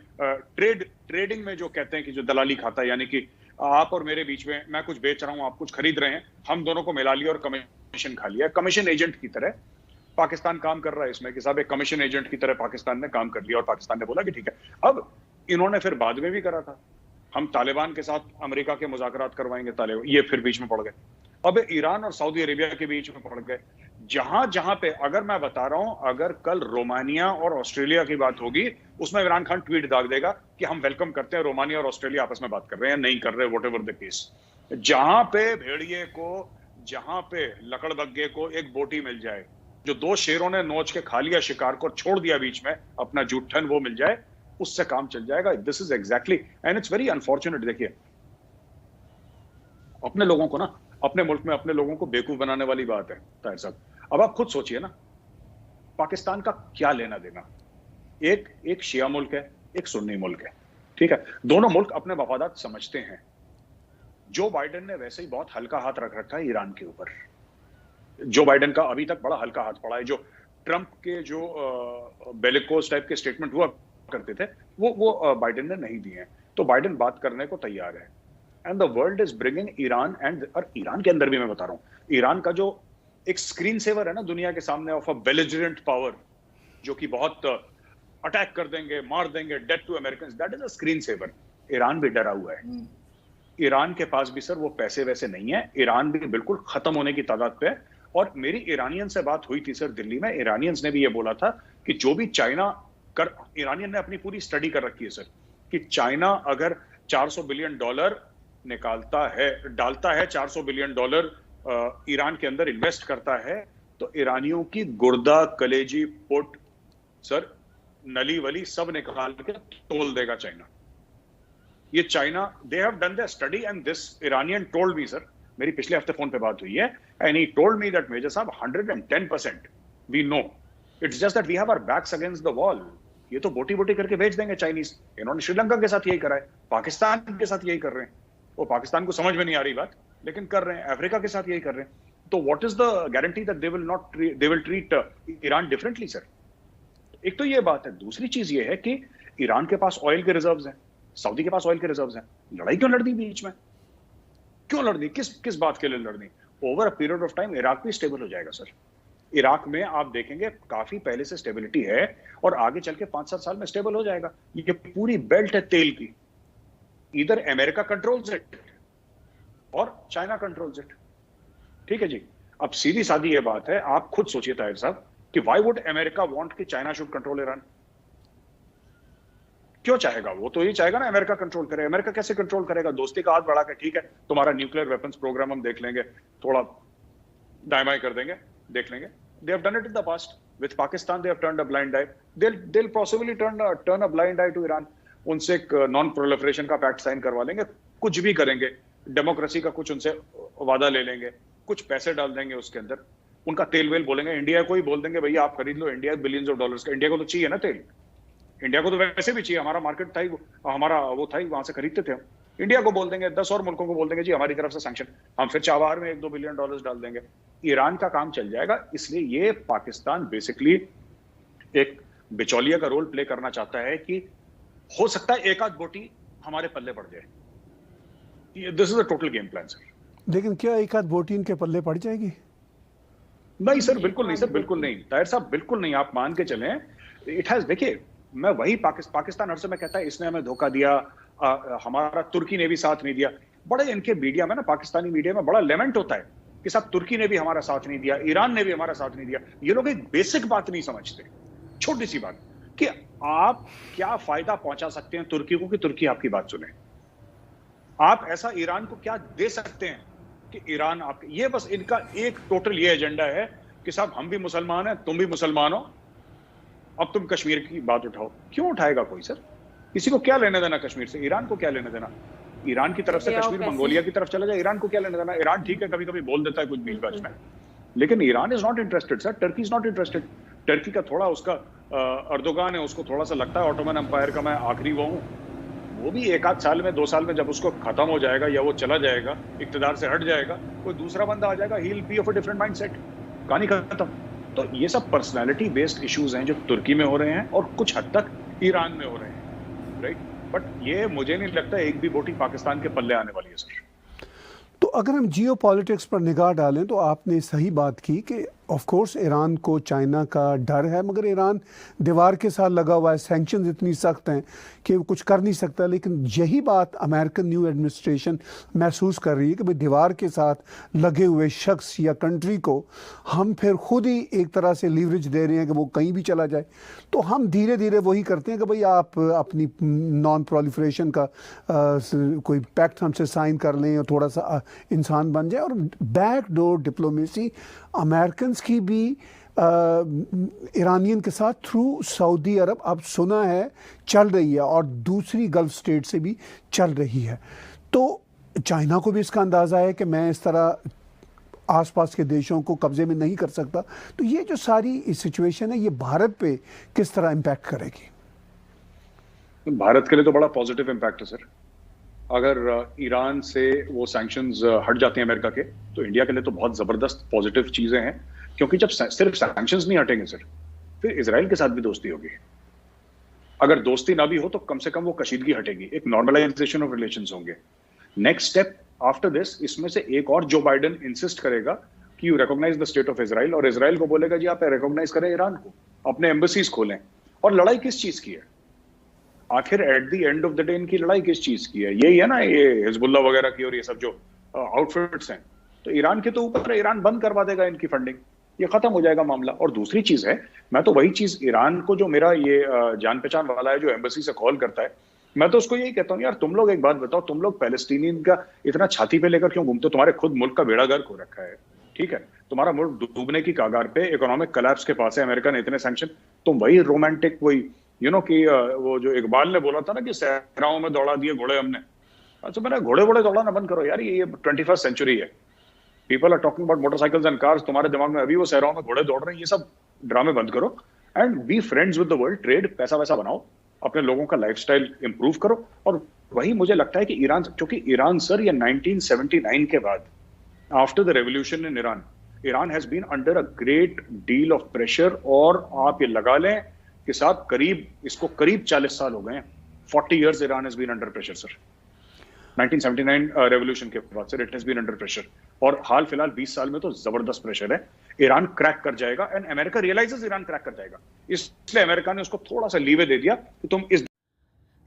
ट्रेडिंग में जो कहते हैं कि जो दलाली खाता है, यानी कि आप और मेरे बीच में मैं कुछ बेच रहा हूं, आप कुछ खरीद रहे हैं, हम दोनों को मिला लिया और कमीशन खा लिया। कमीशन एजेंट की तरह पाकिस्तान काम कर रहा है इसमें, कि साहब एक कमीशन एजेंट की तरह पाकिस्तान ने काम कर लिया, और पाकिस्तान ने बोला कि ठीक है। अब इन्होंने फिर बाद में भी करा था, हम तालिबान के साथ अमेरिका के मुज़ाकरात करवाएंगे, तालिबान ये फिर बीच में पड़ गए। अब ईरान और सऊदी अरेबिया के बीच में पड़ गए। जहां पे, अगर मैं बता रहा हूं, अगर कल रोमानिया और ऑस्ट्रेलिया की बात होगी, उसमें इमरान खान ट्वीट दाग देगा कि हम वेलकम करते हैं, रोमानिया और ऑस्ट्रेलिया आपस में बात कर रहे हैं, नहीं कर रहे, व्हाटएवर द केस। जहां पे भेड़िए को, जहां पे लकड़बग्गे को एक बोटी मिल जाए, जो 2 शेरों ने नोच के खा लिया शिकार को, छोड़ दिया बीच में अपना जूठन, वो मिल जाए, उससे काम चल जाएगा। This is exactly, and it's very unfortunate. देखिए, अपने लोगों को ना, अपने मुल्क में अपने लोगों को बेवकूफ बनाने वाली बात है ताहिर साहब। अब आप खुद सोचिए ना, पाकिस्तान का क्या लेना देना? एक शिया मुल्क है, एक सुन्नी मुल्क है, ठीक है, दोनों मुल्क अपने मफादात समझते हैं। जो बाइडेन ने वैसे ही बहुत हल्का हाथ रख रखा है ईरान के ऊपर। जो बाइडेन का अभी तक बड़ा हल्का हाथ पड़ा है। जो ट्रंप के जो बेलिकोस टाइप के स्टेटमेंट हुआ करते थे, वो बाइडेन ने नहीं दिए हैं। तो बाइडेन बात करने को तैयार है, and the world is bringing Iran, and और ईरान के अंदर भी मैं बता रहा हूं, ईरान का जो एक स्क्रीन सेवर है ना दुनिया के सामने, ऑफ अ बेलिजरेंट पावर, जो कि बहुत अटैक कर देंगे, मार देंगे, death to American, that is a screen saver. Iran भी डरा हुआ है, ईरान के पास भी सर वो पैसे वैसे नहीं है, ईरान भी बिल्कुल खत्म होने की तादाद पे है। और मेरी ईरानियन से बात हुई थी सर दिल्ली में, ईरानियंस ने भी ये बोला था कि जो भी चाइना कर, ईरानियन ने अपनी पूरी स्टडी कर रखी है सर, कि चाइना अगर $400 बिलियन डालता है $400 बिलियन ईरान के अंदर इन्वेस्ट करता है, तो ईरानियों की गुर्दा, कलेजी, पुट सर, नली वली सब निकाल के तोल देगा चाइना। ये China, they have done the study and this Iranian told me sir, मेरी पिछले हफ्ते फोन पे बात हुई है, and he told me that major साहब 110% we know, it's just that we have our backs against the wall. ये तो बोटी बोटी करके भेज देंगे चाइनीज। इन्होंने श्रीलंका के साथ यही करा है, पाकिस्तान के साथ यही कर रहे हैं। वो पाकिस्तान को समझ में नहीं आ रही बात, लेकिन कर रहे हैं। अफ्रीका के साथ यही कर रहे हैं। तो what is the guarantee that they will treat Iran differently sir? एक तो ये बात है। दूसरी चीज ये है कि ईरान के पास ऑयल के रिजर्व्स हैं, सऊदी के पास ऑयल के रिजर्व्स हैं। लड़ाई क्यों लड़नी बीच में? क्यों लड़नी? किस बात के लिए लड़नी? Over a period of time Iraq भी स्टेबल हो जाएगा सर। इराक में आप देखेंगे काफी पहले से स्टेबिलिटी है, और आगे चल के 5-7 साल में स्टेबल हो जाएगा। ये पूरी बेल्ट है तेल की, इधर अमेरिका कंट्रोल्स इट और चाइना कंट्रोल्स इट। ठीक है जी। अब सीधी सादी ये बात है, आप खुद सोचिए ताहिर साहब, कि व्हाई वुड अमेरिका वांट कि चाइना शुड कंट्रोल ईरान? क्यों चाहेगा? वो तो ये चाहेगा ना अमेरिका कंट्रोल करे। अमेरिका कैसे कंट्रोल करेगा? दोस्ती का हाथ बढ़ा के, ठीक है तुम्हारा न्यूक्लियर वेपन्स प्रोग्राम हम देख लेंगे, थोड़ा दायमाई कर देंगे, देख लेंगे। They have done it in the past with Pakistan. They have turned a blind eye. They'll possibly turn a blind eye to Iran. उनसे एक नॉन प्रोलिफरेशन का पैक्ट साइन करवा लेंगे, कुछ भी करेंगे, डेमोक्रेसी का कुछ उनसे वादा ले लेंगे, कुछ पैसे डाल देंगे उसके अंदर, उनका तेल वेल बोलेंगे, इंडिया को ही बोल देंगे भैया आप खरीद लो, इंडिया बिलियंस ऑफ डॉलर्स का। इंडिया को तो चाहिए ना तेल, इंडिया को तो वैसे भी चाहिए, हमारा मार्केट था ही, हमारा वो था ही, वहां से खरीदते थे हम। इंडिया को बोल देंगे, 10 और मुल्कों को बोल देंगे जी हमारी तरफ से सैंक्शन, हम फिर चाबार में $1-2 बिलियन डाल देंगे, ईरान का काम चल जाएगा। इसलिए ये पाकिस्तान बेसिकली एक बिचौलिया का रोल प्ले करना चाहता है कि हो सकता है एक आध बोटी हमारे पल्ले पड़ जाए। This is a total game plan sir. लेकिन क्या एक आध बोटी इनके पल्ले पड़ जाएगी? नहीं सर, बिल्कुल नहीं सर, बिल्कुल नहीं ताहिर साहब, बिल्कुल नहीं। आप मान के चलें, इट हैज, देखिए मैं वही पाकिस्तान हर समय कहता है इसने हमें धोखा दिया, हमारा तुर्की ने भी साथ नहीं दिया। बड़े इनके मीडिया में ना, पाकिस्तानी मीडिया में बड़ा लेमेंट होता है कि साहब तुर्की ने भी हमारा साथ नहीं दिया, ईरान ने भी हमारा साथ नहीं दिया। ये लोग एक बेसिक बात नहीं समझते, छोटी सी बात, कि आप क्या फायदा पहुंचा सकते हैं तुर्की को कि तुर्की आपकी बात सुने। आप ऐसा ईरान को क्या दे सकते हैं कि ईरान आपके, ये बस इनका एक टोटल ये एजेंडा है कि साहब हम भी मुसलमान हैं, तुम भी मुसलमान हो, अब तुम कश्मीर की बात उठाओ। क्यों उठाएगा कोई सर? किसी को क्या लेने देना कश्मीर से? ईरान को क्या लेने देना? ईरान की तरफ से कश्मीर मंगोलिया की तरफ चला जाए, ईरान को क्या लेने देना? ईरान ठीक है कभी कभी बोल देता है कुछ बीच बीच में, लेकिन Iran is not interested sir. Turkey is not interested. Turkey का थोड़ा उसका अर्दोगान है, उसको थोड़ा सा लगता है ऑटोमन एम्पायर का मैं आखिरी वो हूँ। वो भी 1 आध साल में 2 साल में जब उसको खत्म हो जाएगा या वो चला जाएगा, इक्तदार से हट जाएगा, कोई दूसरा बंदा आ जाएगा, he will be of a different mindset, कहानी खत्म। तो ये सब पर्सनालिटी बेस्ड इश्यूज हैं जो तुर्की में हो रहे हैं और कुछ हद तक ईरान में हो रहे हैं, राइट? बट ये मुझे नहीं लगता एक भी बोटी पाकिस्तान के पल्ले आने वाली है सर। तो अगर हम जियो पॉलिटिक्स पर निगाह डालें तो आपने सही बात की कि ऑफ कोर्स ईरान को चाइना का डर है, मगर ईरान दीवार के साथ लगा हुआ है, सैंक्शंस इतनी सख्त हैं कि वो कुछ कर नहीं सकता। लेकिन यही बात अमेरिकन न्यू एडमिनिस्ट्रेशन महसूस कर रही है कि भाई दीवार के साथ लगे हुए शख्स या कंट्री को हम फिर खुद ही एक तरह से लीवरेज दे रहे हैं कि वो कहीं भी चला जाए। तो हम धीरे धीरे वही करते हैं कि भाई आप अपनी नॉन प्रोलिफरेशन का कोई पैक्ट हमसे साइन कर लें और थोड़ा सा इंसान बन जाए। और बैक डोर डिप्लोमेसी अमेरिकन की भी ईरानियन के साथ थ्रू सऊदी अरब अब सुना है चल रही है, और दूसरी गल्फ स्टेट से भी चल रही है। तो चाइना को भी इसका अंदाज़ा है कि मैं इस तरह आसपास के देशों को कब्जे में नहीं कर सकता। तो ये जो सारी सिचुएशन है ये भारत पे किस तरह इम्पैक्ट करेगी? भारत के लिए तो बड़ा पॉजिटिव इम्पैक्ट है सर। अगर ईरान से वो सैंक्शंस हट जाते हैं अमेरिका के, तो इंडिया के लिए तो बहुत जबरदस्त पॉजिटिव चीजें हैं, क्योंकि जब सिर्फ सैंक्शंस नहीं हटेंगे सर, फिर इजराइल के साथ भी दोस्ती होगी। अगर दोस्ती ना भी हो तो कम से कम वो कशीदगी हटेगी, एक नॉर्मलाइजेशन ऑफ रिलेशंस होंगे। नेक्स्ट स्टेप आफ्टर दिस, इसमें से एक और जो बाइडेन इंसिस्ट करेगा कि you recognise the state of Israel, और इजराइल को बोलेगा जी आप रिकॉग्नाइज करें ईरान को, अपने एम्बेसीज खोलें। और लड़ाई किस चीज की है? आखिर at the end of the day इनकी लड़ाई किस चीज की है? यही है ना, ये हिजबुल्ला वगैरह की और ये सब जो आउटफिट्स हैं, तो ईरान के तो ऊपर ईरान बंद करवा देगा इनकी फंडिंग, ये खत्म हो जाएगा मामला। और दूसरी चीज है, मैं तो वही चीज ईरान को, जो मेरा ये जान पहचान वाला है जो एम्बेसी से कॉल करता है, मैं तो उसको यही कहता हूँ, यार तुम लोग एक बात बताओ, तुम लोग पैलेस्टीनियन का इतना छाती पे लेकर क्यों घूमते हो? तुम्हारे खुद मुल्क का बेड़ा गर्क हो रखा है, ठीक है, तुम्हारा मुल्क डूबने की कागार पे, इकोनॉमिक कोलैप्स के पास है, अमेरिका ने इतने सैंक्शन, तुम वही रोमांटिक, वही कि वो जो इकबाल ने बोला था ना कि सहराओं में दौड़ा दिए घोड़े हमने। अच्छा, मैंने घोड़े वोड़े दौड़ाना बंद करो यार, ये 21st सेंचुरी है, people are talking about motorcycles and cars, तुम्हारे दिमाग में अभी वो सहराओं में घोड़े दौड़ रहे हैं, ये सब ड्रामे बंद करो and be friends with the world, trade, पैसा वैसा बनाओ, अपने लोगों का लाइफस्टाइल इंप्रूव करो। और वही मुझे लगता है कि ईरान, क्योंकि ईरान सर ये 1979 के बाद, after the revolution in Iran has been under a great deal of pressure, और आप ये लगा लें कि साहब करीब 40 साल हो गए हैं, 40 years Iran has been under pressure sir, 1979 revolution के बाद sir it has been under pressure, और हाल फिलहाल 20 साल में तो जबरदस्त प्रेशर है। ईरान क्रैक कर जाएगा and America realises Iran crack कर जाएगा, इसलिए अमेरिका ने उसको थोड़ा सा लीवे दे दिया कि तुम इस।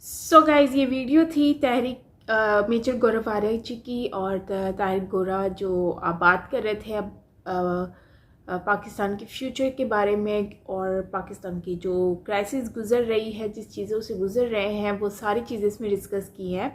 सो गाइज, ये वीडियो थी तहरीक मेजर गौरव आर्य जी की, और ताहिर गोरा जो आप बात कर रहे थे अब पाकिस्तान के फ्यूचर के बारे में, और पाकिस्तान की जो क्राइसिस गुजर रही है, जिस चीज़ों से गुजर रहे हैं, वो सारी चीज़ें इसमें डिस्कस की हैं।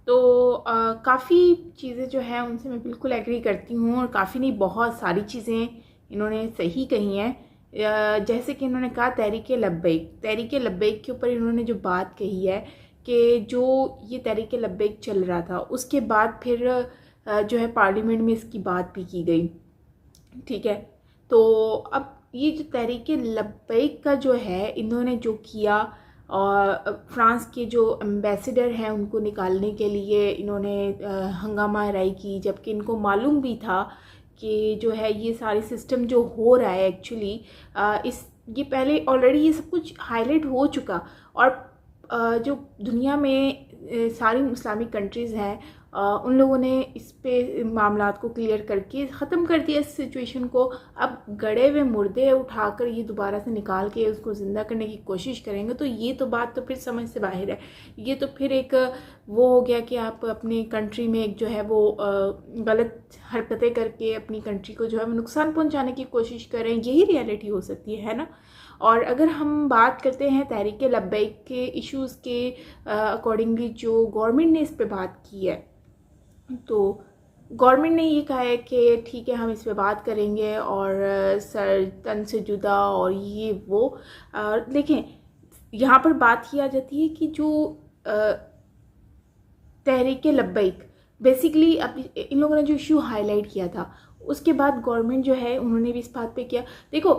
तो काफ़ी चीज़ें जो हैं उनसे मैं बिल्कुल एग्री करती हूँ, और काफ़ी नहीं, बहुत सारी चीज़ें इन्होंने सही कही हैं। जैसे कि इन्होंने कहा तहरीक लब्बैक के ऊपर इन्होंने जो बात कही है कि जो ये तहरीक लब्बैक चल रहा था, उसके बाद फिर जो है पार्लियामेंट में इसकी बात भी की गई, ठीक है। तो अब ये जो तहरीक लब्बैक का जो है इन्होंने जो किया, और फ्रांस के जो एम्बेसडर हैं उनको निकालने के लिए इन्होंने हंगामा हराई की, जबकि इनको मालूम भी था कि जो है ये सारी सिस्टम जो हो रहा है एक्चुअली ये पहले ऑलरेडी ये सब कुछ हाईलाइट हो चुका, और जो दुनिया में सारी इस्लामिक कंट्रीज़ हैं उन लोगों ने इस पे मामलात को क्लियर करके ख़त्म कर दिया इस सिचुएशन को। अब गड़े हुए मुर्दे उठाकर ये दोबारा से निकाल के उसको ज़िंदा करने की कोशिश करेंगे, तो ये तो बात तो फिर समझ से बाहर है। ये तो फिर एक वो हो गया कि आप अपनी कंट्री में एक जो है वो गलत हरकतें करके अपनी कंट्री को जो है नुकसान पहुंचाने की कोशिश करें, यही रियलिटी हो सकती है ना। और अगर हम बात करते हैं तहरीक लब्बैक के इश्यूज़ के अकॉर्डिंगली जो गवर्नमेंट ने इस पे बात की है, तो गवर्नमेंट ने ये कहा है कि ठीक है हम इस पे बात करेंगे, और सर तन से जुदा और ये वो। देखें, यहाँ पर बात की आ जाती है कि जो तहरीक लब्बैक बेसिकली अब इन लोगों ने जो इशू हाईलाइट किया था, उसके बाद गवर्नमेंट जो है उन्होंने भी इस बात पे किया। देखो,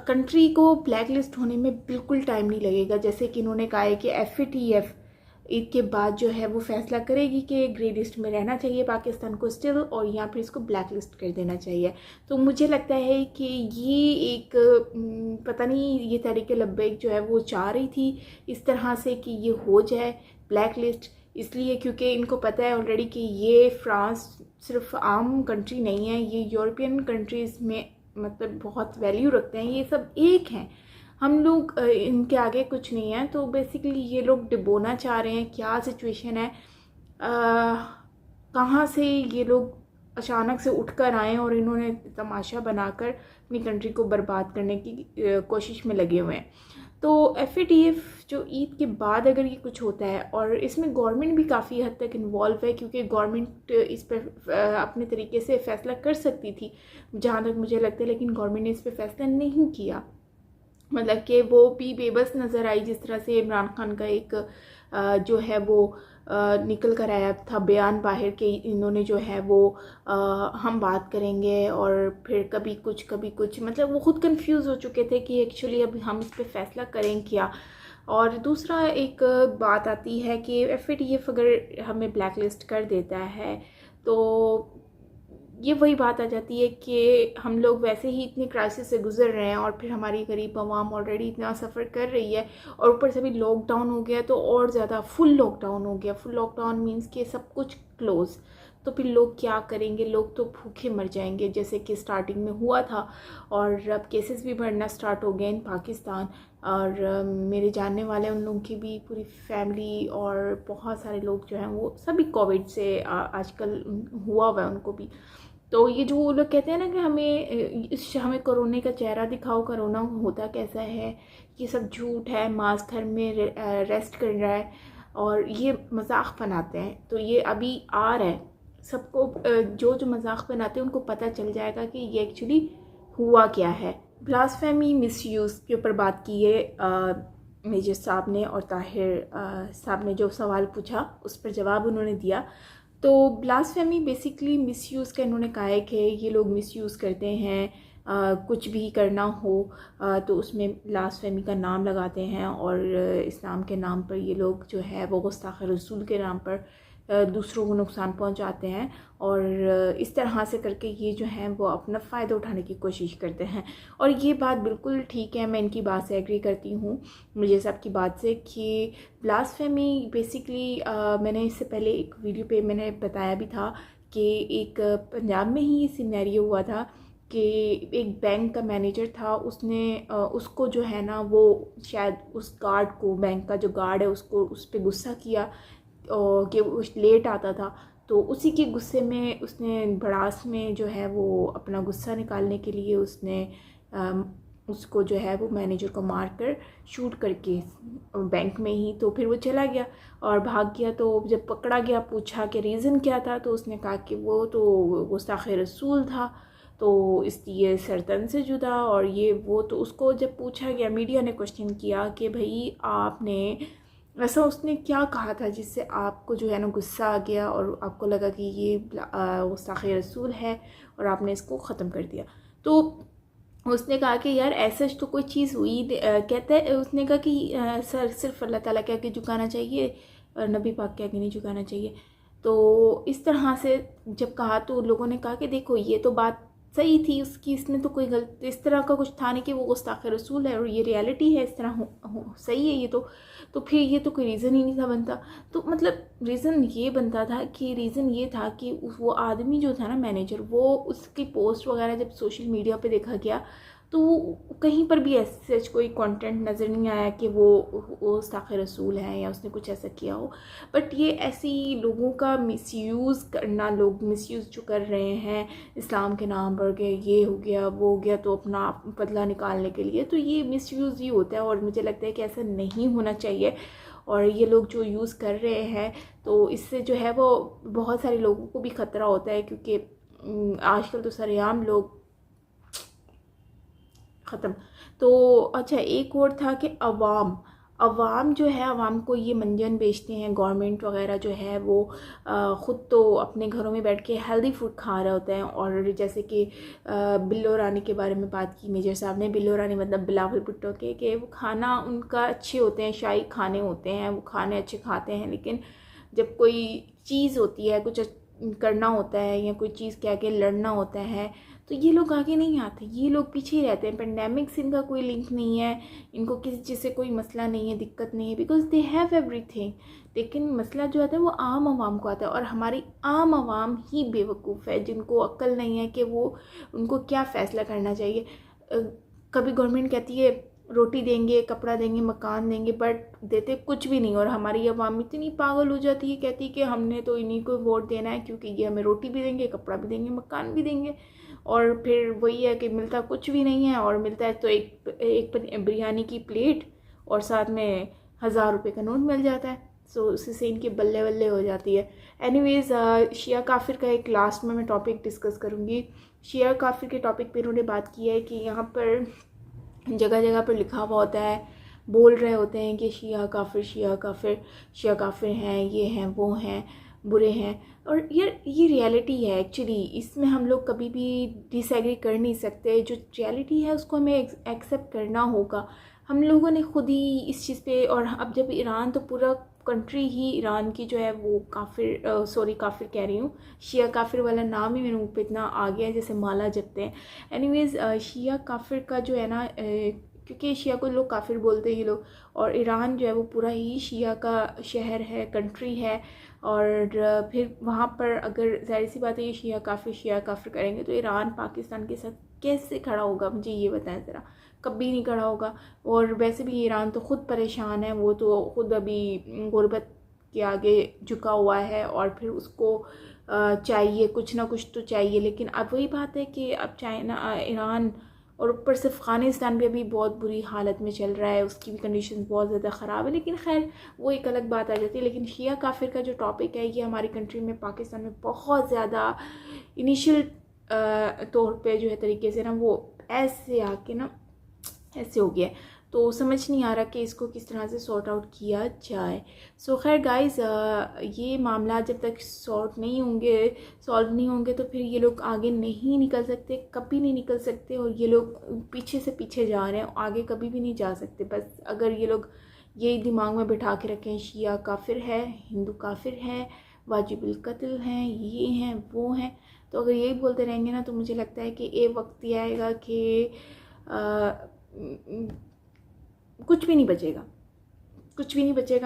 कंट्री को ब्लैक लिस्ट होने में बिल्कुल टाइम नहीं लगेगा, जैसे कि इन्होंने कहा है कि FATF ईद के बाद जो है वो फैसला करेगी कि ग्रे लिस्ट में रहना चाहिए पाकिस्तान को स्टिल, और या फिर इसको ब्लैक लिस्ट कर देना चाहिए। तो मुझे लगता है कि ये एक पता नहीं, ये तहरीक लब्बैक जो है वो चाह रही थी इस तरह से कि ये हो जाए ब्लैक लिस्ट, इसलिए क्योंकि इनको पता है ऑलरेडी कि ये फ्रांस सिर्फ आम कंट्री नहीं है, ये यूरोपियन कंट्रीज़ में मतलब बहुत वैल्यू रखते हैं, ये सब एक हैं, हम लोग इनके आगे कुछ नहीं है। तो बेसिकली ये लोग डिबोना चाह रहे हैं, क्या सिचुएशन है, कहाँ से ये लोग अचानक से उठकर आए और इन्होंने तमाशा बनाकर अपनी कंट्री को बर्बाद करने की कोशिश में लगे हुए हैं। तो FATF जो ईद के बाद अगर ये कुछ होता है, और इसमें गवर्नमेंट भी काफ़ी हद तक इन्वॉल्व है, क्योंकि गवर्नमेंट इस पर अपने तरीके से फ़ैसला कर सकती थी जहाँ तक मुझे लगता है, लेकिन गवर्नमेंट ने इस पर फैसला नहीं किया। मतलब कि वो भी बेबस नज़र आई, जिस तरह से इमरान खान का एक जो है वो निकल कर आया था बयान बाहर के, इन्होंने जो है वो हम बात करेंगे, और फिर कभी कुछ मतलब वो खुद कंफ्यूज हो चुके थे कि एक्चुअली अब हम इस पे फैसला करें क्या। और दूसरा एक बात आती है कि FATF अगर हमें ब्लैक लिस्ट कर देता है, तो ये वही बात आ जाती है कि हम लोग वैसे ही इतनी क्राइसिस से गुजर रहे हैं, और फिर हमारी गरीब आवाम ऑलरेडी इतना सफ़र कर रही है, और ऊपर से भी लॉकडाउन हो गया, तो और ज़्यादा फुल लॉकडाउन हो गया। फुल लॉकडाउन मीन्स कि सब कुछ क्लोज़, तो फिर लोग क्या करेंगे, लोग तो भूखे मर जाएंगे जैसे कि स्टार्टिंग में हुआ था। और अब केसेस भी बढ़ना स्टार्ट हो गए इन पाकिस्तान। और मेरे जानने वाले उन लोगों की भी पूरी फैमिली और बहुत सारे लोग जो हैं वो सभी कोविड से आजकल हुआ हुआ है उनको भी। तो ये जो वो लोग कहते हैं ना कि हमें कोरोना का चेहरा दिखाओ, कोरोना होता कैसा है, ये सब झूठ है, मास्क घर में रेस्ट कर रहा है और ये मजाक बनाते हैं। तो ये अभी आ रहा है सबको, जो मजाक बनाते हैं उनको पता चल जाएगा कि ये एक्चुअली हुआ क्या है। ब्लास्फेमी मिसयूज़ के ऊपर बात की है मेजर साहब ने, और ताहिर साहब ने जो सवाल पूछा उस पर जवाब उन्होंने दिया। तो ब्लास्फेमी बेसिकली मिसयूज़ का इन्होंने कहा है कि ये लोग मिसयूज़ करते हैं, कुछ भी करना हो तो उसमें ब्लास्फेमी का नाम लगाते हैं और इस्लाम के नाम पर ये लोग जो है वो गुस्ताख़ रसूल के नाम पर दूसरों को नुकसान पहुंचाते हैं। और इस तरह से करके ये जो हैं वो अपना फ़ायदा उठाने की कोशिश करते हैं। और ये बात बिल्कुल ठीक है, मैं इनकी बात से एग्री करती हूँ, मुझे सबकी बात से, कि ब्लास्फेमी बेसिकली मैंने इससे पहले एक वीडियो पे मैंने बताया भी था कि एक पंजाब में ही ये सिनेरियो हुआ था कि एक बैंक का मैनेजर था, उसने उसको जो है ना वो शायद उस गार्ड को, बैंक का जो गार्ड है उसको उस पर गुस्सा किया कि वो लेट आता था। तो उसी के गुस्से में उसने भड़ास में जो है वो अपना गुस्सा निकालने के लिए उसने उसको जो है वो मैनेजर को मार कर शूट करके बैंक में ही, तो फिर वो चला गया और भाग गया। तो जब पकड़ा गया, पूछा कि रीज़न क्या था, तो उसने कहा कि वो तो गुस्ताख़ रसूल था, तो इसलिए सरतन से जुदा और ये वो। तो उसको जब पूछा गया, मीडिया ने क्वेश्चन किया कि भाई आपने ऐसा उसने क्या कहा था जिससे आपको जो है ना गुस्सा आ गया और आपको लगा कि ये गुस्ताख़ रसूल है और आपने इसको ख़त्म कर दिया। तो उसने कहा कि यार ऐसा तो कोई चीज़ हुई, कहता है उसने कहा कि सर सिर्फ अल्लाह ताला के आगे झुकाना चाहिए, नबी पाक के आगे नहीं झुकाना चाहिए। तो इस तरह से जब कहा तो लोगों ने कहा कि देखो ये तो बात सही थी उसकी, इसमें तो कोई गलत इस तरह का कुछ था नहीं कि वो गुस्ताख़ रसूल है और ये रियलिटी है, इस तरह सही है ये तो फिर ये तो कोई रीज़न ही नहीं था बनता। तो मतलब रीज़न ये बनता था कि रीज़न ये था कि वो आदमी जो था ना मैनेजर, वो उसकी पोस्ट वगैरह जब सोशल मीडिया पे देखा गया तो कहीं पर भी ऐसे कोई कंटेंट नज़र नहीं आया कि वो गुस्ताख़ रसूल है या उसने कुछ ऐसा किया हो। बट ये ऐसी लोगों का मिसयूज़ करना, लोग मिसयूज़ जो कर रहे हैं इस्लाम के नाम पर कि ये हो गया वो हो गया तो अपना बदला निकालने के लिए, तो ये मिसयूज़ ही होता है और मुझे लगता है कि ऐसा नहीं होना चाहिए। और ये लोग जो यूज़ कर रहे हैं तो इससे जो है वो बहुत सारे लोगों को भी ख़तरा होता है, क्योंकि आजकल तो सरेआम लोग ख़त्म। तो अच्छा एक और था कि अवाम जो है, अवाम को ये मंजन बेचते हैं, गवर्नमेंट वगैरह जो है वो ख़ुद तो अपने घरों में बैठ के हेल्दी फूड खा रहे होते हैं। और जैसे कि बिल्लो रानी के बारे में बात की मेजर साहब ने, बिल्लो रानी मतलब बिलावल भुट्टो के, कि वो खाना उनका अच्छे होते हैं, शाही खाने होते हैं, वो खाने अच्छे खाते हैं, लेकिन जब कोई चीज़ होती है, कुछ करना होता है या कोई चीज़ के आगे लड़ना होता है तो ये लोग आगे नहीं आते, ये लोग पीछे ही रहते हैं। पेंडेमिक से इनका कोई लिंक नहीं है, इनको किसी चीज़ से कोई मसला नहीं है, दिक्कत नहीं है, बिकॉज दे हैव एवरीथिंग। लेकिन मसला जो आता है वो आम आवाम को आता है और हमारी आम आवाम ही बेवकूफ़ है, जिनको अक्ल नहीं है कि वो उनको क्या फ़ैसला करना चाहिए। कभी गवर्नमेंट कहती है रोटी देंगे, कपड़ा देंगे, मकान देंगे, बट देते कुछ भी नहीं। और हमारी आवाम इतनी पागल हो जाती है, कहती है कि हमने तो इन्हीं को वोट देना है क्योंकि ये हमें रोटी भी देंगे, कपड़ा भी देंगे, मकान भी देंगे। और फिर वही है कि मिलता कुछ भी नहीं है, और मिलता है तो एक बिरयानी की प्लेट और साथ में 1000 रुपये का नोट मिल जाता है। सो उसी से इनकी बल्ले बल्ले हो जाती है। एनीवेज़ शिया काफिर का एक लास्ट में मैं टॉपिक डिस्कस करूँगी। शिया काफिर के टॉपिक पे इन्होंने बात की है कि यहाँ पर जगह जगह पर लिखा हुआ होता है, बोल रहे होते हैं कि शिया काफिर, शिया काफिर, शिया काफिर हैं, ये हैं, वो हैं, बुरे हैं। और ये रियलिटी है एक्चुअली, इसमें हम लोग कभी भी डिसएग्री कर नहीं सकते। जो रियलिटी है उसको हमें एक्सेप्ट करना होगा। हम लोगों ने खुद ही इस चीज़ पे, और अब जब ईरान, तो पूरा कंट्री ही ईरान की जो है वो काफिर काफिर कह रही हूँ, शिया काफिर वाला नाम ही मेरे मुँह पे इतना आ गया है जैसे माला जपते हैं। एनीवेज़ शिया काफिर का जो है ना क्योंकि शिया को लोग काफिर बोलते हैं ये लोग, और ईरान जो है वो पूरा ही शिया का शहर है, कंट्री है। और फिर वहाँ पर अगर जाहिर सी बात है ये शिया काफिर करेंगे तो ईरान पाकिस्तान के साथ कैसे खड़ा होगा, मुझे ये बताएं ज़रा। कभी नहीं खड़ा होगा। और वैसे भी ईरान तो ख़ुद परेशान है, वो तो ख़ुद अभी गुर्बत के आगे झुका हुआ है, और फिर उसको चाहिए कुछ ना कुछ तो चाहिए। लेकिन अब वही बात है कि अब चाइना, ईरान और ऊपर से अफ़गानिस्तान भी अभी बहुत बुरी हालत में चल रहा है, उसकी भी कंडीशन बहुत ज़्यादा ख़राब है। लेकिन खैर वो एक अलग बात आ जाती है। लेकिन शिया काफिर का जो टॉपिक है ये हमारी कंट्री में, पाकिस्तान में बहुत ज़्यादा इनिशियल तौर पे जो है तरीके से ना वो ऐसे आके ना ऐसे हो गया है, तो समझ नहीं आ रहा कि इसको किस तरह से सॉर्ट आउट किया जाए। सो खैर गाइस, ये मामला जब तक सॉल्व नहीं होंगे तो फिर ये लोग आगे नहीं निकल सकते, कभी नहीं निकल सकते। और ये लोग पीछे से पीछे जा रहे हैं, आगे कभी भी नहीं जा सकते। बस अगर ये लोग यही दिमाग में बिठा के रखें शिया काफिर है, हिंदू काफिर है, वाजिबुल कत्ल हैं, ये हैं वो हैं, तो अगर यही बोलते रहेंगे ना तो मुझे लगता है कि एक वक्त ये आएगा कि कुछ भी नहीं बचेगा,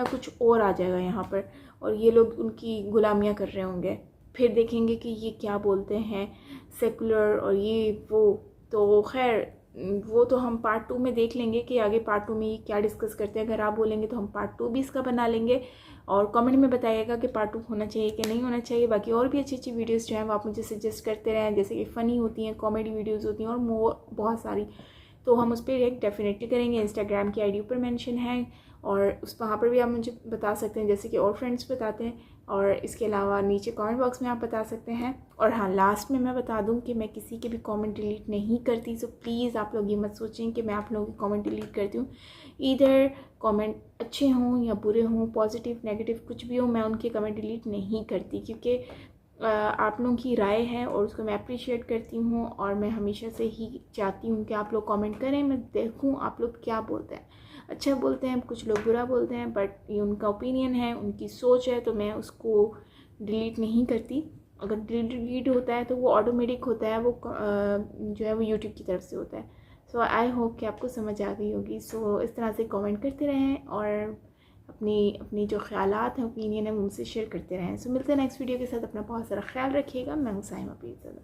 कुछ और आ जाएगा यहाँ पर, और ये लोग उनकी गुलामियाँ कर रहे होंगे। फिर देखेंगे कि ये क्या बोलते हैं सेकुलर और ये वो। तो खैर वो तो हम पार्ट 2 में देख लेंगे कि आगे पार्ट 2 में ये क्या डिस्कस करते हैं। अगर आप बोलेंगे तो हम पार्ट 2 भी इसका बना लेंगे, और कमेंट में बताइएगा कि पार्ट 2 होना चाहिए कि नहीं होना चाहिए। बाकी और भी अच्छी वीडियोस जो हैं वो आप मुझे सजेस्ट करते रहें, जैसे कि फ़नी होती हैं, कॉमेडी वीडियोज़ होती हैं और बहुत सारी, तो हम उस पर रिएक्ट डेफिनेटली करेंगे। इंस्टाग्राम की आईडी ऊपर मेंशन है, और उस वहाँ पर भी आप मुझे बता सकते हैं, जैसे कि और फ्रेंड्स बताते हैं। और इसके अलावा नीचे कमेंट बॉक्स में आप बता सकते हैं। और हाँ, लास्ट में मैं बता दूं कि मैं किसी के भी कमेंट डिलीट नहीं करती, सो प्लीज़ आप लोग ये मत सोचें कि मैं आप लोगों के कमेंट डिलीट करती हूँ। इधर कमेंट अच्छे हों या बुरे हों, पॉजिटिव नेगेटिव कुछ भी हो, मैं उनके कमेंट डिलीट नहीं करती, क्योंकि आप लोगों की राय है और उसको मैं अप्रिशिएट करती हूँ। और मैं हमेशा से ही चाहती हूँ कि आप लोग कमेंट करें, मैं देखूँ आप लोग क्या बोलते हैं। अच्छा बोलते हैं, कुछ लोग बुरा बोलते हैं, बट ये उनका ओपिनियन है, उनकी सोच है, तो मैं उसको डिलीट नहीं करती। अगर डिलीट होता है तो वो ऑटोमेटिक होता है, वो जो है वो यूट्यूब की तरफ से होता है। सो आई होप कि आपको समझ आ गई होगी। सो इस तरह से कमेंट करते रहें और अपनी जो ख्यालात हैं, ओपिनियन है, वो मुझसे शेयर करते रहें। सो मिलते हैं नेक्स्ट वीडियो के साथ। अपना बहुत सारा ख्याल रखिएगा। मैं हूँ साइमा पीर।